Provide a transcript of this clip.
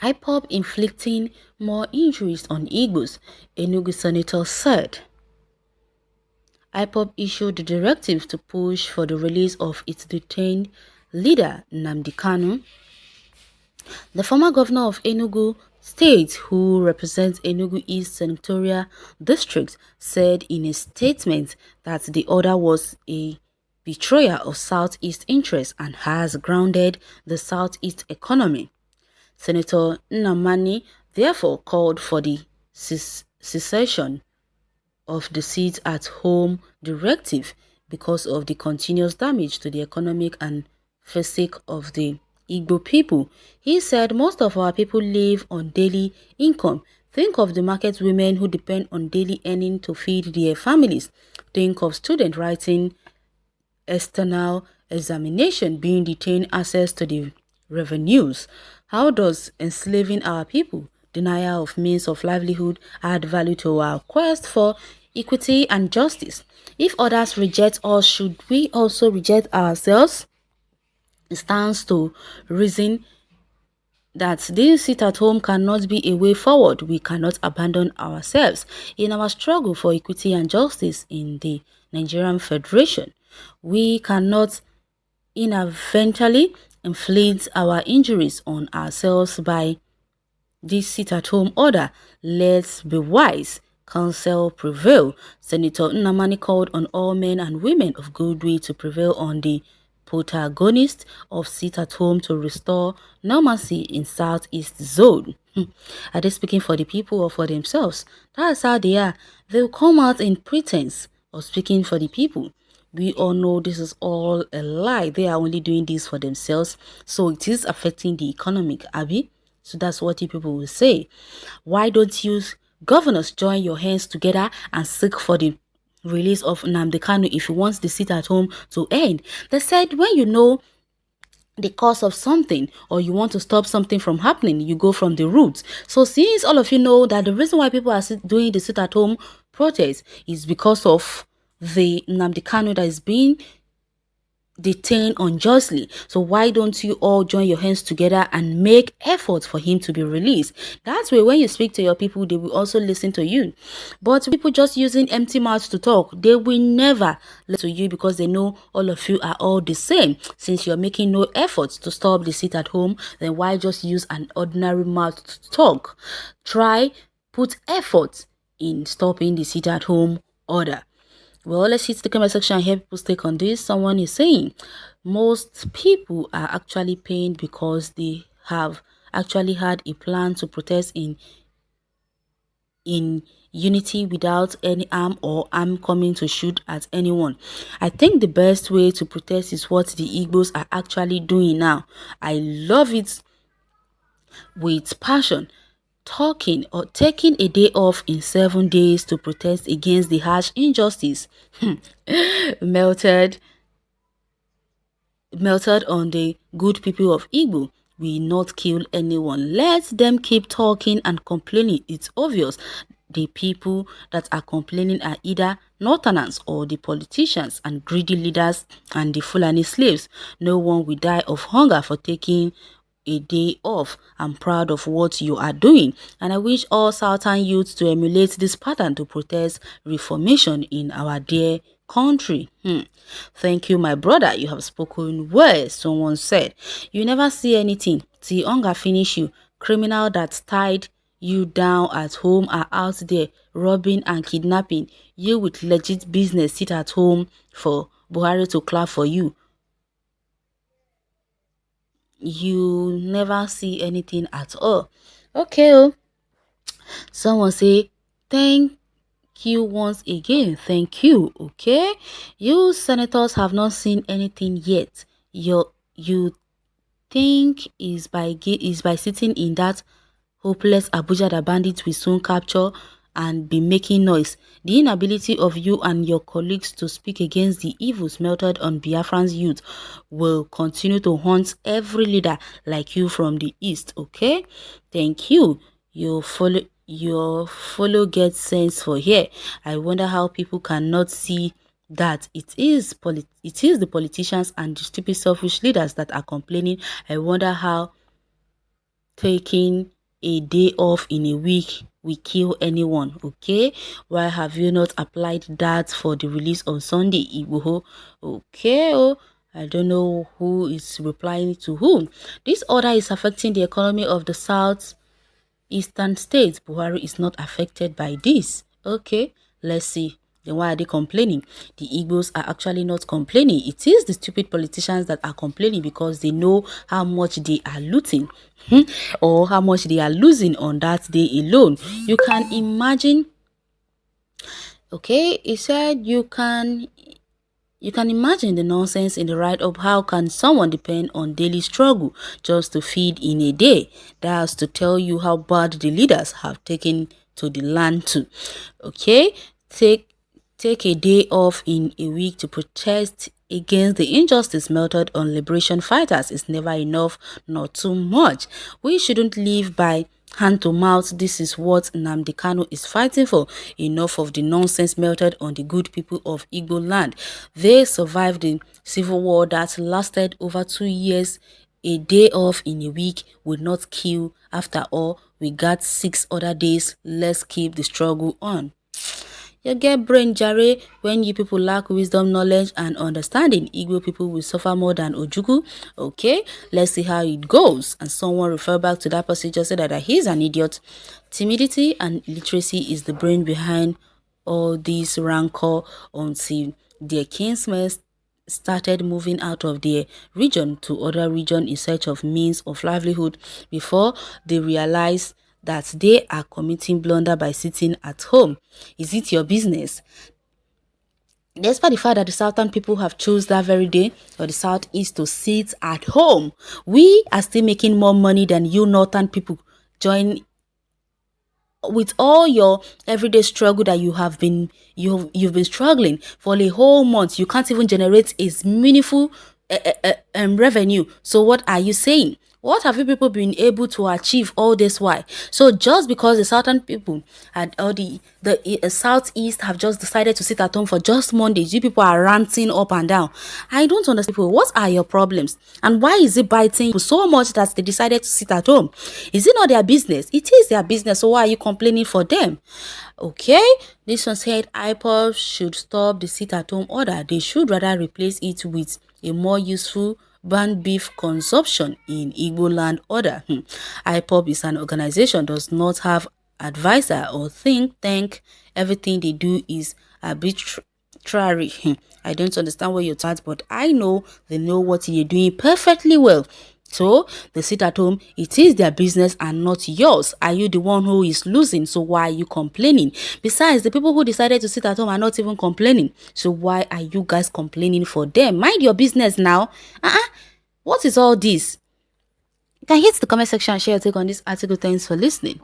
IPOB inflicting more injuries on IGBOS, ENUGU senator said. IPOB issued a directive to push for the release of its detained leader, NNAMDI KANU. The former governor of Enugu State, who represents Enugu East Senatorial District, said in a statement that the order was a betrayal of Southeast interests and has grounded the Southeast economy. Senator NNAMDI therefore called for the cessation of the sit-at-home directive because of the continuous damage to the economic and physique of the Igbo people. He said most of our people live on daily income. Think of the market women who depend on daily earning to feed their families. Think of students writing external examination being detained access to the revenues. How does enslaving our people, denial of means of livelihood, add value to our quest for equity and justice? If others reject us, should we also reject ourselves? It stands to reason that this sit-at-home cannot be a way forward. We cannot abandon ourselves in our struggle for equity and justice in the Nigerian Federation. We cannot inadvertently inflict our injuries on ourselves by this sit-at-home order. Let's be wise. Counsel prevail. Senator NNAMDI called on all men and women of goodwill to prevail on the protagonists of sit-at-home to restore normalcy in Southeast Zone. Are they speaking for the people or for themselves? That's how they are. They'll come out in pretense of speaking for the people. We all know this is all a lie. They are only doing this for themselves. So it is affecting the economic, Abby. So that's what you people will say. Why don't you governors join your hands together and seek for the release of NNAMDI KANU if you want the sit-at-home to end? They said when you know the cause of something or you want to stop something from happening, you go from the roots. So since all of you know that the reason why people are doing the sit-at-home protest is because of the NNAMDI KANU that is being detained unjustly, so why don't you all join your hands together and make efforts for him to be released? That way when you speak to your people, they will also listen to you. But people just using empty mouths to talk, they will never listen to you because they know all of you are all the same. Since you're making no efforts to stop the sit-at-home, then why just use an ordinary mouth to talk? Put effort in stopping the sit-at-home order. Well, let's hit the comment section and hear people's take on this. Someone is saying most people are actually pained because they have actually had a plan to protest in unity without any arm or arm coming to shoot at anyone. I think the best way to protest is what the Igbos are actually doing now. I love it with passion. Talking or taking a day off in 7 days to protest against the harsh injustice melted on the good people of Igbo. We not kill anyone. Let them keep talking and complaining. It's obvious the people that are complaining are either northerners or the politicians and greedy leaders and the Fulani slaves. No one will die of hunger for taking a day off. I'm proud of what you are doing, and I wish all Southern youths to emulate this pattern to protest reformation in our dear country. Thank you, my brother. You have spoken well. Someone said, you never see anything till hunger finish you. Criminal that tied you down at home are out there robbing and kidnapping. You with legit business sit at home for Buhari to clap for you. You never see anything at all. Okay. Someone say, thank you once again. Thank you. Okay. You senators have not seen anything yet. You think is by sitting in that hopeless Abuja that bandits will soon capture and be making noise. The inability of you and your colleagues to speak against the evils melted on Biafran's youth will continue to haunt every leader like you from the east. Okay, thank you. Your follow gets sense for here. I wonder how people cannot see that it is the politicians and the stupid selfish leaders that are complaining. I wonder how taking a day off in a week will kill anyone, okay? Why have you not applied that for the release on Sunday, Igboho? Okay, oh, I don't know who is replying to whom. This order is affecting the economy of the South Eastern states. Buhari is not affected by this. Okay, let's see. Then why are they complaining? The Igbos are actually not complaining. It is the stupid politicians that are complaining because they know how much they are looting or how much they are losing on that day alone. You can imagine. Okay, he said you can imagine the nonsense in the write-up. How can someone depend on daily struggle just to feed in a day? That's to tell you how bad the leaders have taken to the land too. Okay, take a day off in a week to protest against the injustice melted on liberation fighters is never enough, not too much. We shouldn't live by hand to mouth. This is what NNAMDI KANU is fighting for. Enough of the nonsense melted on the good people of Igbo land. They survived the civil war that lasted over 2 years. A day off in a week will not kill. After all, we got 6 other days. Let's keep the struggle on. You get brain jare when you people lack wisdom, knowledge, and understanding. Igbo people will suffer more than Ojuku. Okay, let's see how it goes. And someone refer back to that person just said that he's an idiot. Timidity and illiteracy is the brain behind all this rancor until their kinsmen started moving out of their region to other region in search of means of livelihood before they realized that they are committing blunder by sitting at home. Is it your business? Despite the fact that the southern people have chose that very day or the southeast to sit at home, we are still making more money than you northern people. Join with all your everyday struggle that you've been struggling for a whole month. You can't even generate a meaningful revenue. So what are you saying? What have you people been able to achieve all this while? So just because the southern people and all the southeast have just decided to sit at home for just Mondays, you people are ranting up and down. I don't understand people. What are your problems? And why is it biting you so much that they decided to sit at home? Is it not their business? It is their business. So why are you complaining for them? Okay, this one said IPOB should stop the sit at home order. They should rather replace it with a more useful ban beef consumption in Igbo land order. IPOB is an organization, does not have advisor or think tank. Everything they do is arbitrary. I don't understand what you're talking, but I know they know what they're doing perfectly well. So they sit at home. It is their business and not yours. Are you the one who is losing? So why are you complaining? Besides, the people who decided to sit at home are not even complaining. So why are you guys complaining for them? Mind your business now. What is all this? You can hit the comment section and share your take on this article. Thanks for listening.